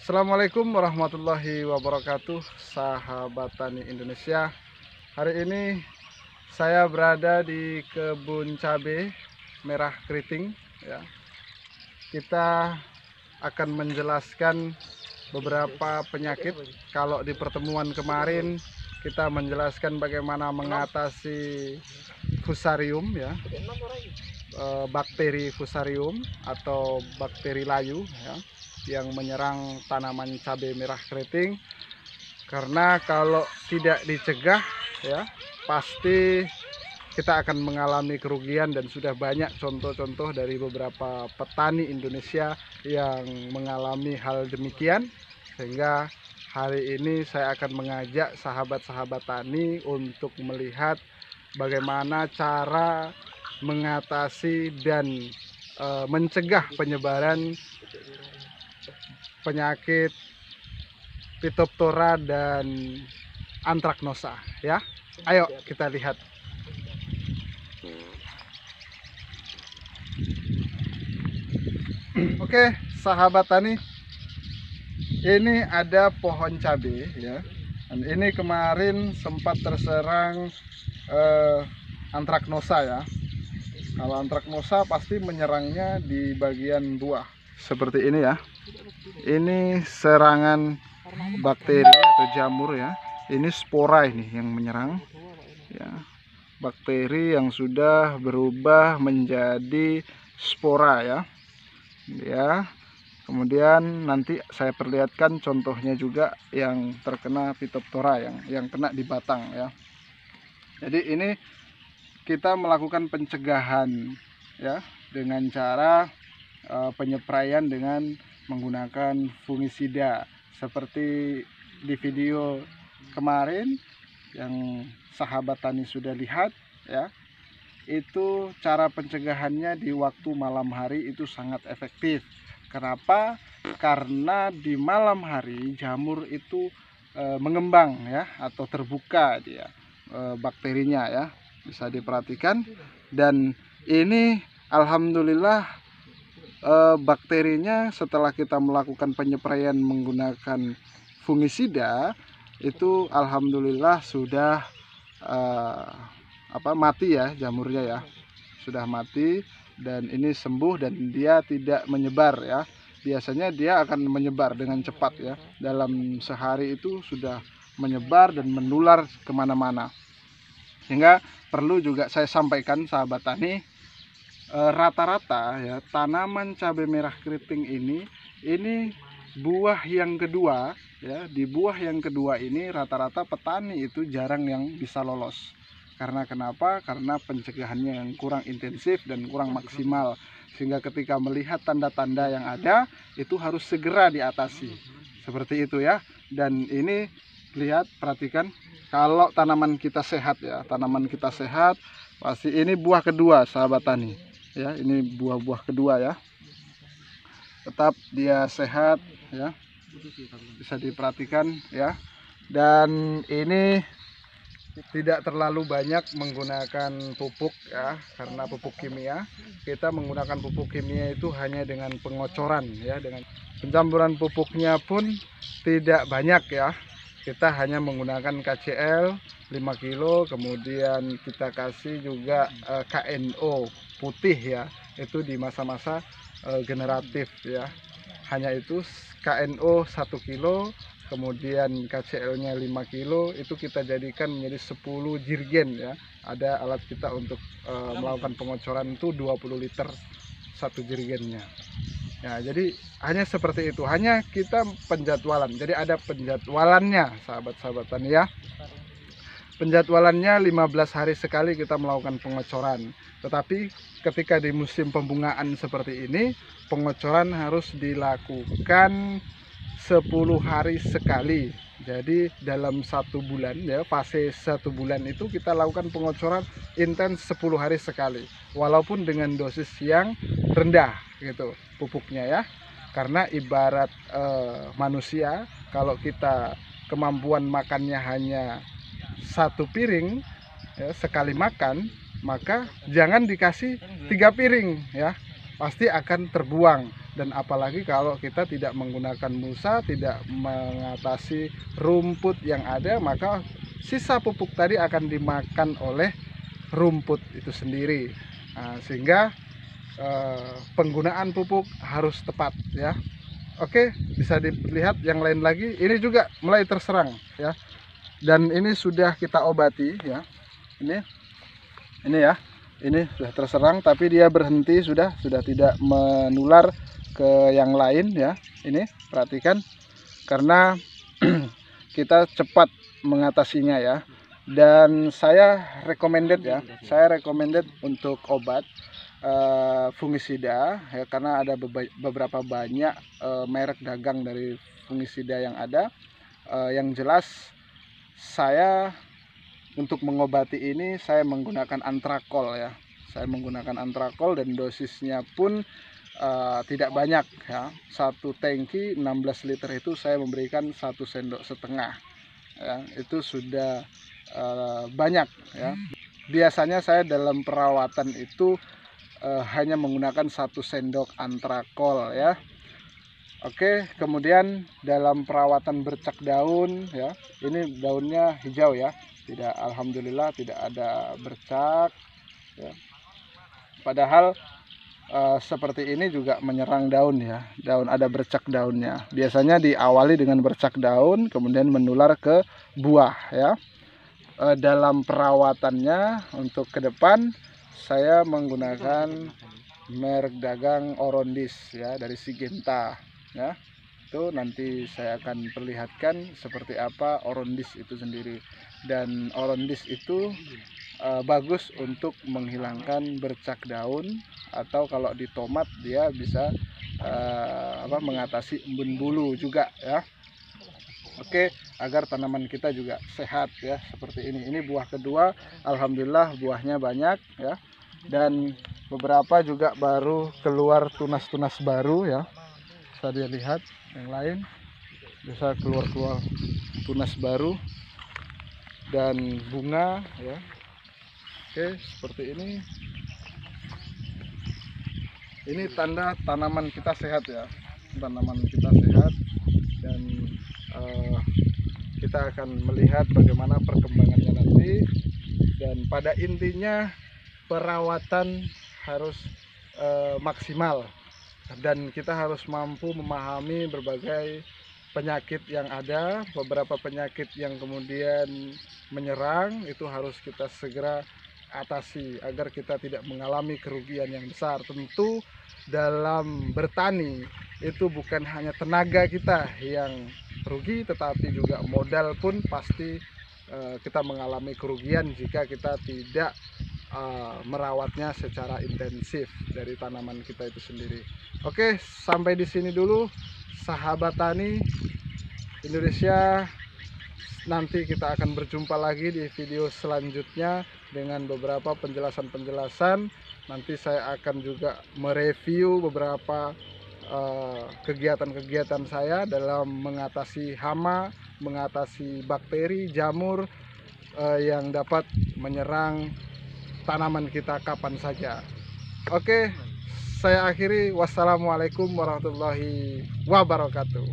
Assalamualaikum warahmatullahi wabarakatuh, sahabat tani Indonesia. Hari ini saya berada di kebun cabai merah keriting ya. Kita akan menjelaskan beberapa penyakit. Kalau di pertemuan kemarin kita menjelaskan bagaimana mengatasi fusarium ya, bakteri fusarium atau bakteri layu ya, yang menyerang tanaman cabai merah keriting. Karena kalau tidak dicegah ya, pasti kita akan mengalami kerugian, dan sudah banyak contoh-contoh dari beberapa petani Indonesia yang mengalami hal demikian. Sehingga hari ini saya akan mengajak sahabat-sahabat tani untuk melihat bagaimana cara mengatasi dan mencegah penyebaran penyakit Phytophthora dan Anthracnosa ya. Ayo kita lihat. Oke, sahabat tani, ini ada pohon cabai ya. Dan ini kemarin sempat terserang Anthracnosa ya. Kalau Anthracnosa pasti menyerangnya di bagian buah seperti ini ya. Ini serangan bakteri atau jamur ya. Ini spora ini yang menyerang ya. Bakteri yang sudah berubah menjadi spora ya. Ya. Kemudian nanti saya perlihatkan contohnya juga yang terkena Phytophthora yang kena di batang ya. Jadi ini kita melakukan pencegahan ya dengan cara penyepraian dengan menggunakan fungisida seperti di video kemarin yang sahabat tani sudah lihat ya. Itu cara pencegahannya di waktu malam hari itu sangat efektif. Kenapa? Karena di malam hari jamur itu mengembang ya, atau terbuka dia bakterinya ya, bisa diperhatikan. Dan ini alhamdulillah bakterinya setelah kita melakukan penyepraian menggunakan fungisida itu alhamdulillah sudah mati ya, jamurnya ya sudah mati, dan ini sembuh dan dia tidak menyebar ya. Biasanya dia akan menyebar dengan cepat ya, dalam sehari itu sudah menyebar dan menular kemana-mana. Sehingga perlu juga saya sampaikan sahabat tani, rata-rata ya tanaman cabai merah keriting ini buah yang kedua ya. Di buah yang kedua ini rata-rata petani itu jarang yang bisa lolos. Karena kenapa? Karena pencegahannya yang kurang intensif dan kurang maksimal. Sehingga ketika melihat tanda-tanda yang ada itu harus segera diatasi. Seperti itu ya. Dan ini lihat, perhatikan, kalau tanaman kita sehat ya, tanaman kita sehat, pasti ini buah kedua sahabat tani ya. Ini buah-buah kedua ya, tetap dia sehat ya, bisa diperhatikan ya. Dan ini tidak terlalu banyak menggunakan pupuk ya, karena pupuk kimia. Kita menggunakan pupuk kimia itu hanya dengan pengocoran ya, dengan pencampuran pupuknya pun tidak banyak ya. Kita hanya menggunakan KCl 5 kilo, kemudian kita kasih juga KNO putih ya, itu di masa-masa generatif ya. Hanya itu, KNO 1 kilo, kemudian KCl-nya 5 kilo, itu kita jadikan menjadi 10 jirgen ya. Ada alat kita untuk melakukan pengocoran itu 20 liter satu jirgennya. Ya, jadi hanya seperti itu, hanya kita penjadwalan. Jadi ada penjadwalannya sahabat-sahabat tani ya. Penjadwalannya 15 hari sekali kita melakukan pengocoran. Tetapi ketika di musim pembungaan seperti ini, pengocoran harus dilakukan 10 hari sekali. Jadi dalam 1 bulan ya, fase 1 bulan itu kita lakukan pengocoran intens 10 hari sekali, walaupun dengan dosis yang rendah gitu pupuknya ya. Karena ibarat manusia, kalau kita kemampuan makannya hanya 1 piring ya, sekali makan, maka jangan dikasih 3 piring ya, pasti akan terbuang. Dan apalagi kalau kita tidak menggunakan mulsa, tidak mengatasi rumput yang ada, maka sisa pupuk tadi akan dimakan oleh rumput itu sendiri. Nah, sehingga penggunaan pupuk harus tepat ya. Oke, bisa dilihat yang lain lagi. Ini juga mulai terserang ya. Dan ini sudah kita obati ya. Ini ya. Ini sudah terserang, tapi dia berhenti, sudah tidak menular ke yang lain ya. Ini perhatikan, karena kita cepat mengatasinya ya. Dan saya recommended untuk obat fungisida ya, karena ada beberapa banyak merek dagang dari fungisida yang ada. Yang jelas saya untuk mengobati ini saya menggunakan antrakol ya. Saya menggunakan antrakol dan dosisnya pun tidak banyak ya. Satu tangki 16 liter itu saya memberikan 1,5 sendok ya. Itu sudah banyak ya. Biasanya saya dalam perawatan itu hanya menggunakan 1 sendok antrakol ya. Oke, kemudian dalam perawatan bercak daun ya, ini daunnya hijau ya, alhamdulillah tidak ada bercak ya. Padahal seperti ini juga menyerang daun ya, daun ada bercak daunnya. Biasanya diawali dengan bercak daun, kemudian menular ke buah ya. Dalam perawatannya untuk ke depan saya menggunakan merek dagang Orondis ya, dari Syngenta ya. Itu nanti saya akan perlihatkan seperti apa Orondis itu sendiri. Dan Orondis itu bagus untuk menghilangkan bercak daun, atau kalau di tomat dia bisa mengatasi embun bulu juga ya. Oke, agar tanaman kita juga sehat ya, seperti ini. Ini buah kedua, alhamdulillah buahnya banyak ya. Dan beberapa juga baru keluar tunas-tunas baru ya. Bisa dilihat yang lain bisa keluar tunas baru dan bunga ya. Oke, seperti ini tanda tanaman kita sehat ya. Tanaman kita sehat, dan kita akan melihat bagaimana perkembangannya nanti. Dan pada intinya perawatan harus maksimal, dan kita harus mampu memahami berbagai penyakit yang ada. Beberapa penyakit yang kemudian menyerang itu harus kita segera atasi agar kita tidak mengalami kerugian yang besar. Tentu dalam bertani itu bukan hanya tenaga kita yang rugi, tetapi juga modal pun pasti kita mengalami kerugian jika kita tidak merawatnya secara intensif dari tanaman kita itu sendiri. Oke, sampai di sini dulu sahabat tani Indonesia. Nanti kita akan berjumpa lagi di video selanjutnya dengan beberapa penjelasan. Nanti saya akan juga mereview beberapa kegiatan-kegiatan saya dalam mengatasi hama, mengatasi bakteri, jamur yang dapat menyerang tanaman kita kapan saja. Oke, saya akhiri. Wassalamualaikum warahmatullahi wabarakatuh.